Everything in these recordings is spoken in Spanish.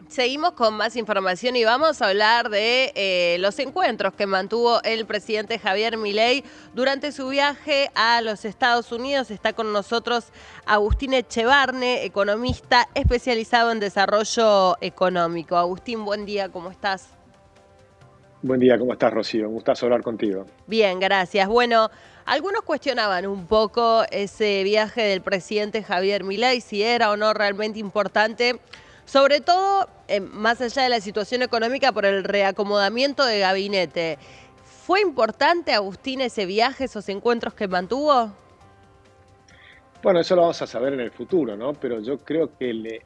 Seguimos con más información y vamos a hablar de los encuentros que mantuvo el presidente Javier Milei durante su viaje a los Estados Unidos. Está con nosotros Agustín Echevarne, economista especializado en desarrollo económico. Agustín, buen día, ¿cómo estás? Buen día, ¿cómo estás, Rocío? Un gustazo hablar contigo. Bien, gracias. Bueno, algunos cuestionaban un poco ese viaje del presidente Javier Milei, si era o no realmente importante, sobre todo más allá de la situación económica por el reacomodamiento de gabinete. ¿Fue importante, Agustín, ese viaje, esos encuentros que mantuvo? Bueno, eso lo vamos a saber en el futuro, ¿no? Pero yo creo que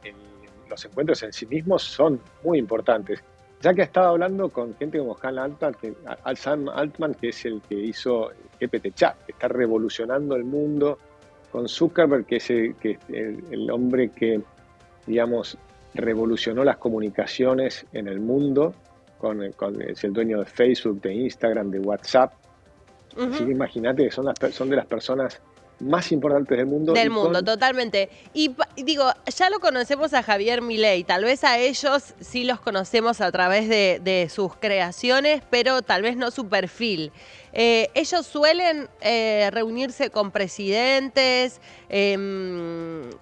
los encuentros en sí mismos son muy importantes. Ya que estaba hablando con gente como Sam Altman, que es el que hizo GPT Chat, que está revolucionando el mundo, con Zuckerberg, que es el hombre que, digamos, revolucionó las comunicaciones en el mundo, es el dueño de Facebook, de Instagram, de WhatsApp. Así que imagínate que son de las personas más importantes del mundo Del y mundo, con... totalmente. Y digo, ya lo conocemos a Javier Milei, tal vez a ellos sí los conocemos a través de sus creaciones, pero tal vez no su perfil. Ellos suelen reunirse con presidentes.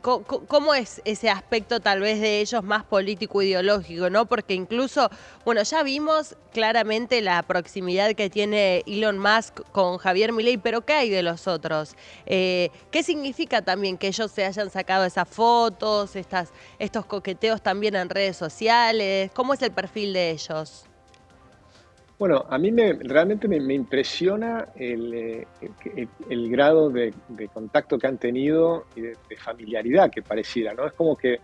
¿Cómo es ese aspecto tal vez de ellos más político-ideológico, no? Porque incluso, bueno, ya vimos claramente la proximidad que tiene Elon Musk con Javier Milei, pero ¿qué hay de los otros? ¿Qué significa también que ellos se hayan sacado esas fotos, estos coqueteos también en redes sociales? ¿Cómo es el perfil de ellos? Bueno, a mí realmente me impresiona el grado de contacto que han tenido y de familiaridad que pareciera, ¿no? Es como que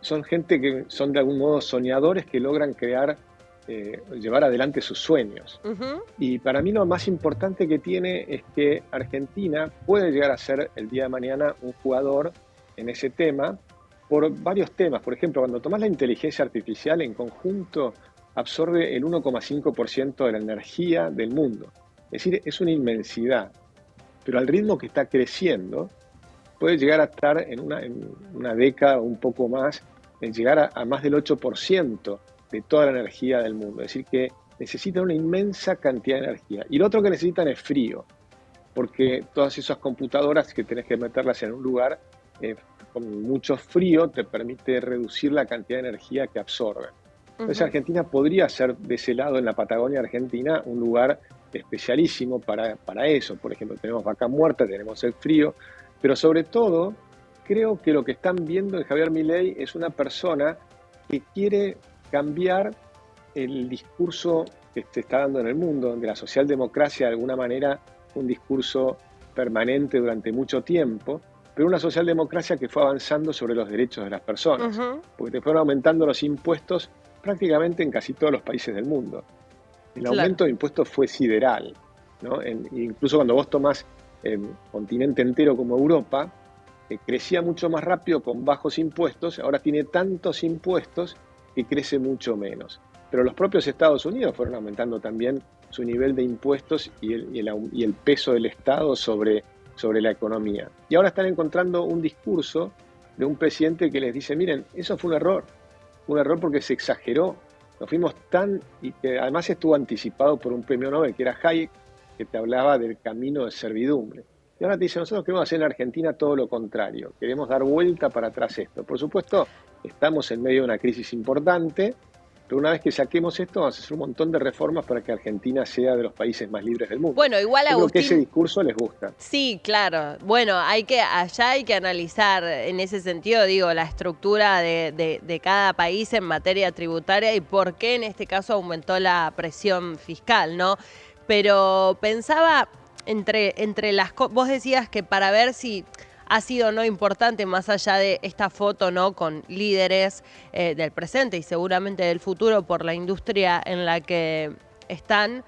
son gente que son de algún modo soñadores que logran llevar adelante sus sueños. Ujú. Y para mí lo más importante que tiene es que Argentina puede llegar a ser el día de mañana un jugador en ese tema por varios temas. Por ejemplo, cuando tomas la inteligencia artificial en conjunto absorbe el 1,5% de la energía del mundo. Es decir, es una inmensidad. Pero al ritmo que está creciendo, puede llegar a estar en una década o un poco más, en llegar a más del 8% de toda la energía del mundo. Es decir, que necesitan una inmensa cantidad de energía. Y lo otro que necesitan es frío, porque todas esas computadoras que tenés que meterlas en un lugar con mucho frío te permite reducir la cantidad de energía que absorben. Entonces Ujú. Argentina podría ser de ese lado, en la Patagonia Argentina, un lugar especialísimo para eso. Por ejemplo, tenemos vaca muerta, tenemos el frío, pero sobre todo creo que lo que están viendo en Javier Milei es una persona que quiere cambiar el discurso que se está dando en el mundo, donde la socialdemocracia de alguna manera fue un discurso permanente durante mucho tiempo, pero una socialdemocracia que fue avanzando sobre los derechos de las personas, Ujú. porque te fueron aumentando los impuestos prácticamente en casi todos los países del mundo. El Claro. aumento de impuestos fue sideral, ¿no? Incluso cuando vos tomás el continente entero como Europa, crecía mucho más rápido con bajos impuestos, ahora tiene tantos impuestos que crece mucho menos. Pero los propios Estados Unidos fueron aumentando también su nivel de impuestos y el peso del Estado sobre la economía. Y ahora están encontrando un discurso de un presidente que les dice, miren, eso fue un error porque se exageró, nos fuimos y que además estuvo anticipado por un premio Nobel que era Hayek, que te hablaba del camino de servidumbre. Y ahora te dice, nosotros queremos hacer en Argentina todo lo contrario, queremos dar vuelta para atrás esto. Por supuesto, estamos en medio de una crisis importante, pero una vez que saquemos esto, vamos a hacer un montón de reformas para que Argentina sea de los países más libres del mundo. Bueno, igual Yo creo que ese Agustín. discurso les gusta. Sí, claro. Bueno, allá hay que analizar en ese sentido, digo, la estructura de cada país en materia tributaria y por qué en este caso aumentó la presión fiscal, ¿no? Pero pensaba entre vos decías que para ver si ha sido o no importante más allá de esta foto, ¿no? Con líderes del presente y seguramente del futuro por la industria en la que están.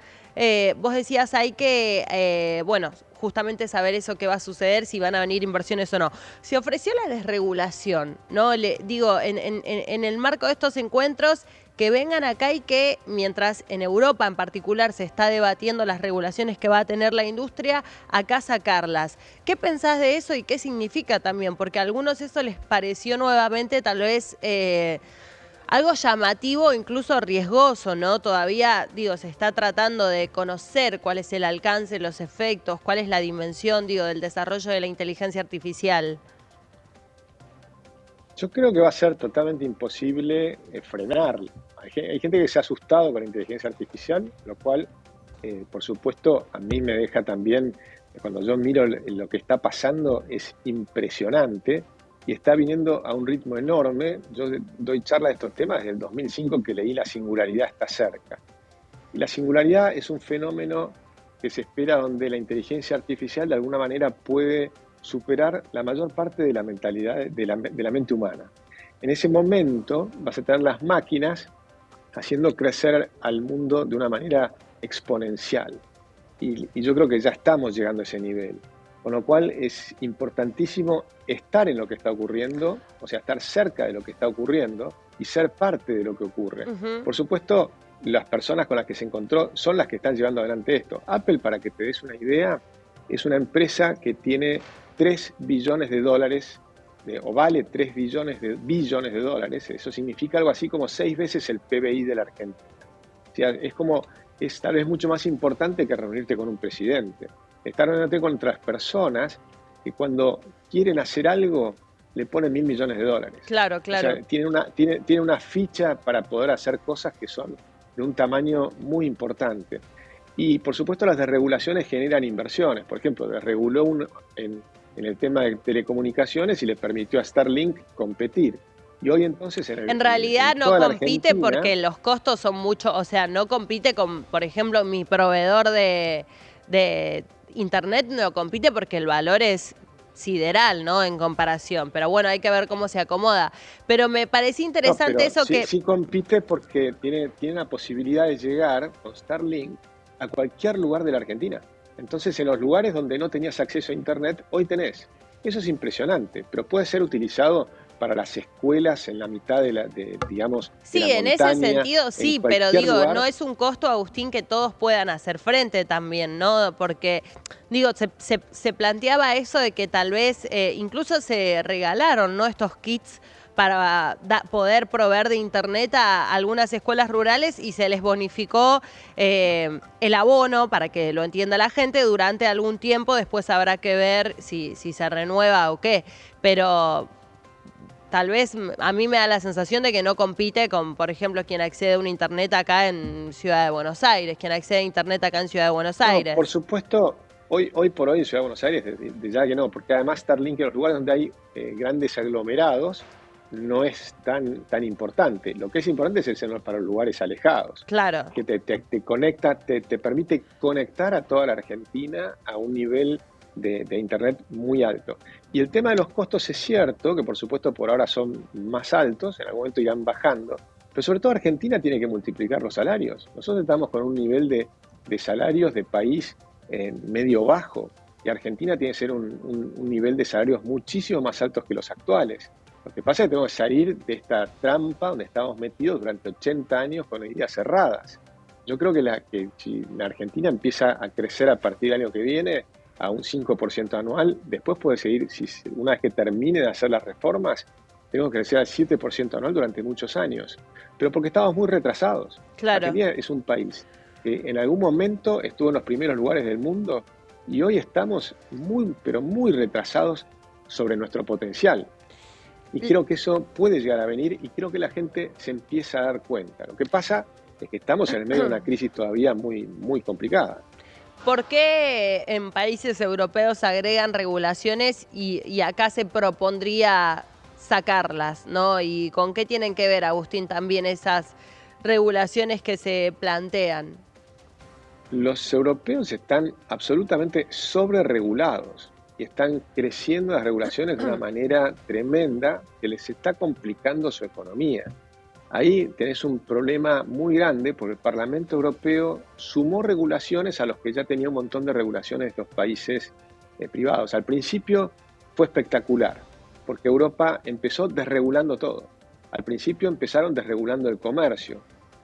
Vos decías, hay que, bueno, justamente saber eso que va a suceder, si van a venir inversiones o no. Se ofreció la desregulación, ¿no? Digo, en el marco de estos encuentros, que vengan acá y que, mientras en Europa en particular se está debatiendo las regulaciones que va a tener la industria, acá sacarlas. ¿Qué pensás de eso y qué significa también? Porque a algunos eso les pareció nuevamente tal vez... Algo llamativo, incluso riesgoso, ¿no? Todavía, digo, se está tratando de conocer cuál es el alcance, los efectos, cuál es la dimensión, digo, del desarrollo de la inteligencia artificial. Yo creo que va a ser totalmente imposible frenarlo. Hay gente que se ha asustado con la inteligencia artificial, lo cual, por supuesto, a mí me deja también, cuando yo miro lo que está pasando, es impresionante y está viniendo a un ritmo enorme. Yo doy charla de estos temas desde el 2005 que leí La singularidad está cerca. Y la singularidad es un fenómeno que se espera donde la inteligencia artificial de alguna manera puede superar la mayor parte de la mentalidad de la mente humana. En ese momento vas a tener las máquinas haciendo crecer al mundo de una manera exponencial. Y yo creo que ya estamos llegando a ese nivel. Con lo cual es importantísimo estar en lo que está ocurriendo, o sea, estar cerca de lo que está ocurriendo y ser parte de lo que ocurre. Por supuesto, las personas con las que se encontró son las que están llevando adelante esto. Apple, para que te des una idea, es una empresa que tiene 3 billones de dólares, o vale 3 billones de dólares. Eso significa algo así como 6 veces el PBI de la Argentina. O sea, es tal vez mucho más importante que reunirte con un presidente. Estar reuniéndote con otras personas que cuando quieren hacer algo le ponen 1.000 millones de dólares. Claro, claro. O sea, tienen una ficha para poder hacer cosas que son de un tamaño muy importante. Y por supuesto las desregulaciones generan inversiones. Por ejemplo, desreguló en el tema de telecomunicaciones y le permitió a Starlink competir. Y hoy entonces en realidad no toda la compite Argentina, porque los costos son mucho, o sea, no compite con, por ejemplo, mi proveedor de internet no compite porque el valor es sideral, ¿no? En comparación. Pero bueno, hay que ver cómo se acomoda. Pero me parece no, interesante pero eso que... sí compite porque tiene la posibilidad de llegar con Starlink a cualquier lugar de la Argentina. Entonces, en los lugares donde no tenías acceso a internet, hoy tenés. Eso es impresionante, pero puede ser utilizado para las escuelas en la mitad digamos, de la Sí, en ese montaña, sentido en sí, pero cualquier digo, lugar. no es un costo, Agustín, que todos puedan hacer frente también, ¿no? Porque, digo, se planteaba eso de que tal vez incluso se regalaron, ¿no? Estos kits para poder proveer de internet a algunas escuelas rurales y se les bonificó el abono, para que lo entienda la gente, durante algún tiempo. Después habrá que ver si se renueva o qué. Pero tal vez a mí me da la sensación de que no compite con, por ejemplo, quien accede a un internet acá en Ciudad de Buenos Aires, quien accede a internet acá en Ciudad de Buenos No, por Aires. supuesto, hoy por hoy en Ciudad de Buenos Aires, de ya que no, porque además Starlink en los lugares donde hay grandes aglomerados no es tan importante. Lo que es importante es el celular para los lugares alejados, Claro. que te conecta, te permite conectar a toda la Argentina a un nivel de internet muy alto. Y el tema de los costos es cierto, que por supuesto por ahora son más altos, en algún momento irán bajando, pero sobre todo Argentina tiene que multiplicar los salarios. Nosotros estamos con un nivel de salarios de país medio bajo, y Argentina tiene que ser un nivel de salarios muchísimo más altos que los actuales. Lo que pasa es que tenemos que salir de esta trampa donde estamos metidos durante 80 años con ideas cerradas. Yo creo que si la Argentina empieza a crecer a partir del año que viene a un 5% anual, después puede seguir, una vez que termine de hacer las reformas, tenemos que crecer al 7% anual durante muchos años. Pero porque estamos muy retrasados. Claro. Argentina es un país que en algún momento estuvo en los primeros lugares del mundo y hoy estamos muy, pero muy retrasados sobre nuestro potencial. Y creo que eso puede llegar a venir y creo que la gente se empieza a dar cuenta. Lo que pasa es que estamos en el medio de una crisis todavía muy, muy complicada. ¿Por qué en países europeos agregan regulaciones y acá se propondría sacarlas, ¿no? ¿Y con qué tienen que ver, Agustín, también esas regulaciones que se plantean? Los europeos están absolutamente sobreregulados y están creciendo las regulaciones de una manera tremenda que les está complicando su economía. Ahí tenés un problema muy grande porque el Parlamento Europeo sumó regulaciones a los que ya tenía un montón de regulaciones de estos países privados. Al principio fue espectacular porque Europa empezó desregulando todo. Al principio empezaron desregulando el comercio,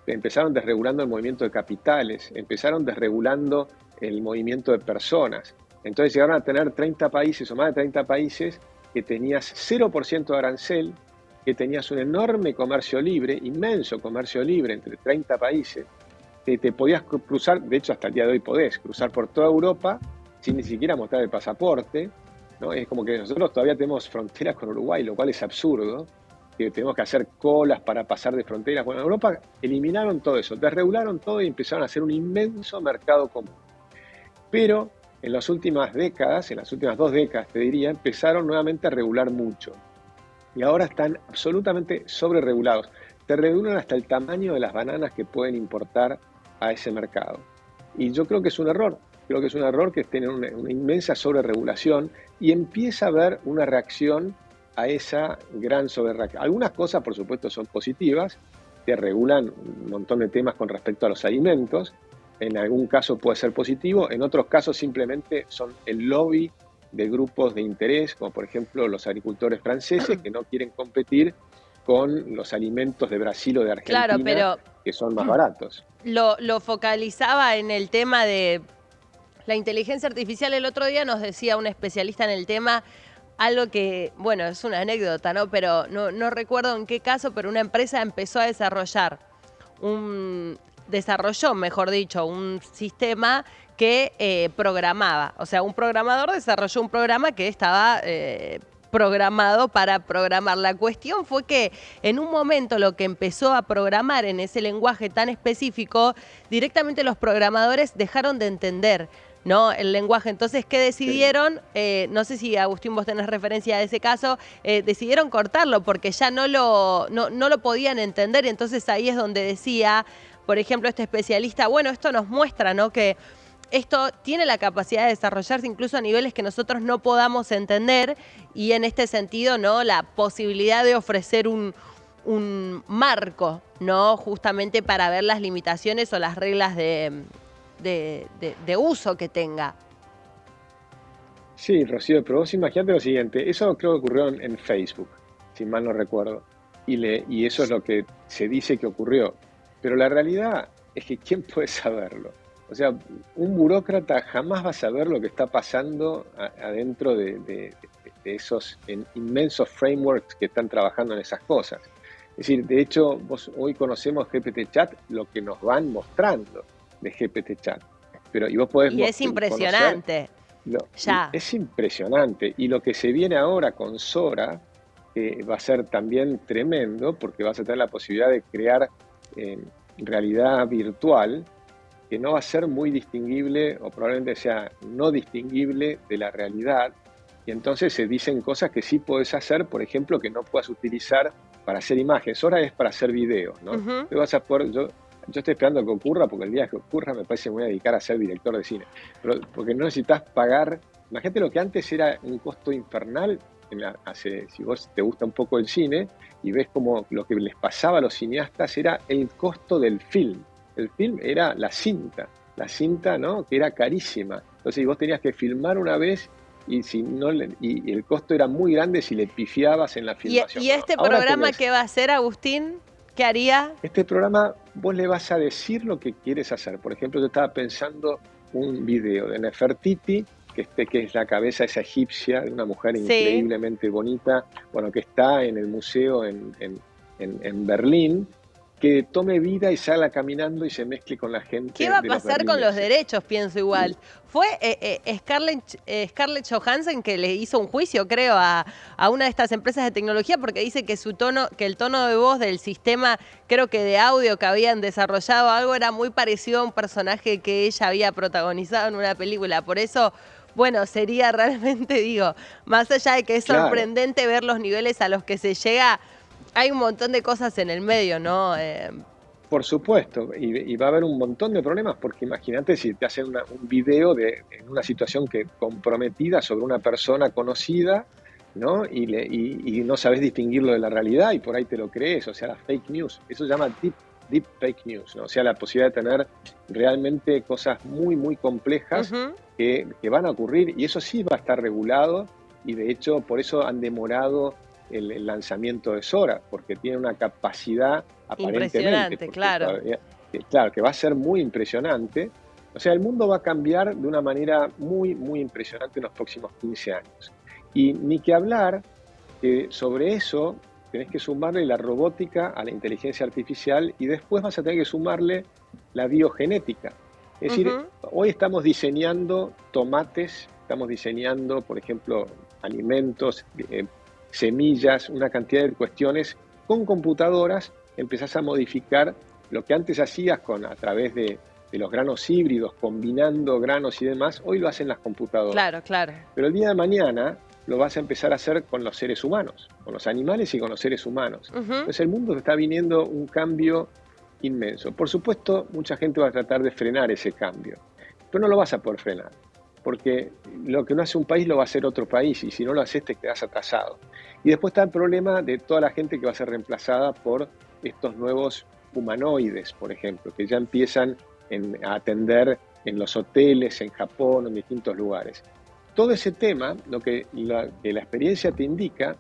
empezaron desregulando el movimiento de capitales, empezaron desregulando el movimiento de personas. Entonces llegaron a tener 30 países o más de 30 países que tenías 0% de arancel que tenías un enorme comercio libre, inmenso comercio libre entre 30 países, que te podías cruzar, de hecho hasta el día de hoy podés cruzar por toda Europa sin ni siquiera mostrar el pasaporte, ¿no? Es como que nosotros todavía tenemos fronteras con Uruguay, lo cual es absurdo, que tenemos que hacer colas para pasar de fronteras. Bueno, en Europa eliminaron todo eso, desregularon todo y empezaron a hacer un inmenso mercado común. Pero en las últimas décadas, en las últimas 2 décadas te diría, empezaron nuevamente a regular mucho. Y ahora están absolutamente sobreregulados. Te regulan hasta el tamaño de las bananas que pueden importar a ese mercado. Y yo creo que es un error. Creo que es un error que estén en una inmensa sobreregulación y empieza a haber una reacción a esa gran sobrereacción. Algunas cosas, por supuesto, son positivas. Te regulan un montón de temas con respecto a los alimentos. En algún caso puede ser positivo, en otros casos simplemente son el lobby de grupos de interés, como por ejemplo los agricultores franceses que no quieren competir con los alimentos de Brasil o de Argentina, Claro, pero que son más baratos. lo focalizaba en el tema de la inteligencia artificial. El otro día nos decía un especialista en el tema algo que, bueno, es una anécdota, ¿no? Pero no recuerdo en qué caso, pero una empresa empezó a desarrolló, mejor dicho, un sistema que programaba. O sea, un programador desarrolló un programa que estaba programado para programar. La cuestión fue que en un momento lo que empezó a programar en ese lenguaje tan específico, directamente los programadores dejaron de entender, ¿no? El lenguaje. Entonces, ¿qué decidieron? No sé si, Agustín, vos tenés referencia a ese caso, decidieron cortarlo porque ya no lo podían entender. Entonces ahí es donde decía, por ejemplo, este especialista, bueno, esto nos muestra, ¿no?, que esto tiene la capacidad de desarrollarse incluso a niveles que nosotros no podamos entender, y en este sentido, ¿no?, la posibilidad de ofrecer un marco, ¿no?, justamente para ver las limitaciones o las reglas de uso que tenga. Sí, Rocío, pero vos imagínate lo siguiente, eso creo que ocurrió en Facebook, si mal no recuerdo, y eso es lo que se dice que ocurrió, pero la realidad es que ¿quién puede saberlo? O sea, un burócrata jamás va a saber lo que está pasando adentro de esos inmensos frameworks que están trabajando en esas cosas. Es decir, de hecho, vos hoy conocemos GPT Chat, lo que nos van mostrando de GPT Chat, pero y vos podés Y es conocer impresionante. Ya. es impresionante. Y lo que se viene ahora con Sora, que va a ser también tremendo, porque vas a tener la posibilidad de crear realidad virtual, que no va a ser muy distinguible, o probablemente sea no distinguible de la realidad. Y entonces se dicen cosas que sí puedes hacer, por ejemplo, que no puedas utilizar para hacer imágenes. Sora es para hacer videos, ¿no? Te vas a poder, yo estoy esperando que ocurra, porque el día que ocurra me parece que me voy a dedicar a ser director de cine. Pero porque no necesitas pagar. Imagínate lo que antes era un costo infernal. Si vos te gusta un poco el cine y ves como lo que les pasaba a los cineastas era el costo del film. El film era la cinta, ¿no?, que era carísima. Entonces vos tenías que filmar una vez y si no y el costo era muy grande si le pifiabas en la filmación. ¿Y este Ahora programa qué va a hacer, Agustín? ¿Qué haría? Este programa vos le vas a decir lo que quieres hacer. Por ejemplo, yo estaba pensando un video de Nefertiti, que es la cabeza esa egipcia de una mujer increíblemente bonita, bueno, que está en el museo en Berlín, que tome vida y salga caminando y se mezcle con la gente. ¿Qué va a pasar con los derechos? Pienso igual. Fue Scarlett Johansson que le hizo un juicio, creo, a una de estas empresas de tecnología porque dice que el tono de voz del sistema, creo que de audio que habían desarrollado algo, era muy parecido a un personaje que ella había protagonizado en una película. Por eso, bueno, sería realmente, digo, más allá de que es sorprendente ver los niveles a los que se llega, hay un montón de cosas en el medio, ¿no? Por supuesto, y va a haber un montón de problemas, porque imagínate si te hacen un video en una situación comprometida sobre una persona conocida, ¿no? Y no sabes distinguirlo de la realidad y por ahí te lo crees, o sea, la fake news. Eso se llama deep fake news, ¿no? O sea, la posibilidad de tener realmente cosas muy, muy complejas que van a ocurrir, y eso sí va a estar regulado, y de hecho por eso han demorado el lanzamiento de Sora, porque tiene una capacidad impresionante, claro. Claro, que va a ser muy impresionante. O sea, el mundo va a cambiar de una manera muy, muy impresionante en los próximos 15 años. Y ni que hablar que sobre eso tenés que sumarle la robótica a la inteligencia artificial y después vas a tener que sumarle la biogenética. Es decir, hoy estamos diseñando tomates, estamos diseñando, por ejemplo, alimentos, semillas, una cantidad de cuestiones. Con computadoras empezás a modificar lo que antes hacías a través de los granos híbridos, combinando granos y demás, hoy lo hacen las computadoras. Claro, claro. Pero el día de mañana lo vas a empezar a hacer con los seres humanos, con los animales y con los seres humanos. Entonces el mundo está viniendo un cambio inmenso. Por supuesto, mucha gente va a tratar de frenar ese cambio, pero no lo vas a poder frenar, porque lo que no hace un país lo va a hacer otro país, y si no lo haces te quedas atrasado. Y después está el problema de toda la gente que va a ser reemplazada por estos nuevos humanoides, por ejemplo, que ya empiezan a atender en los hoteles, en Japón, en distintos lugares. Todo ese tema, lo que la experiencia te indica,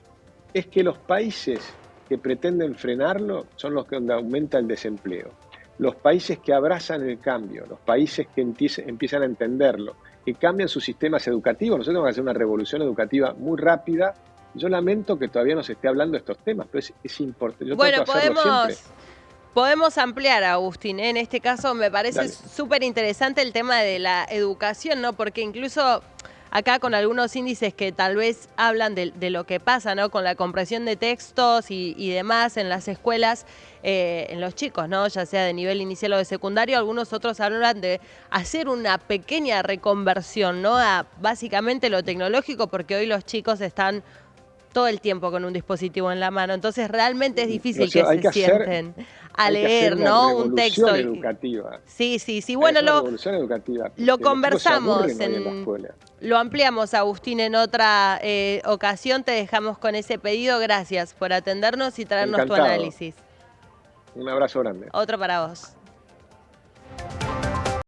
es que los países que pretenden frenarlo son los que donde aumenta el desempleo. Los países que abrazan el cambio, los países que empiezan a entenderlo, que cambian sus sistemas educativos. Nosotros tenemos que hacer una revolución educativa muy rápida. Yo lamento que todavía no se esté hablando de estos temas, pero es importante. Yo bueno, trato de hacerlo siempre. Podemos ampliar, Agustín. En este caso me parece súper interesante el tema de la educación, ¿no? Porque incluso acá con algunos índices que tal vez hablan de lo que pasa, ¿no? Con la compresión de textos y demás en las escuelas, en los chicos, ¿no? Ya sea de nivel inicial o de secundario, algunos otros hablan de hacer una pequeña reconversión, ¿no? A básicamente lo tecnológico, porque hoy los chicos están todo el tiempo con un dispositivo en la mano, entonces realmente es difícil que se sienten a leer, ¿no? Un texto. Educativa. Sí. Bueno, revolución educativa. Lo conversamos, en la escuela. Lo ampliamos, Agustín, en otra ocasión. Te dejamos con ese pedido. Gracias por atendernos y traernos tu análisis. Un abrazo grande. Otro para vos.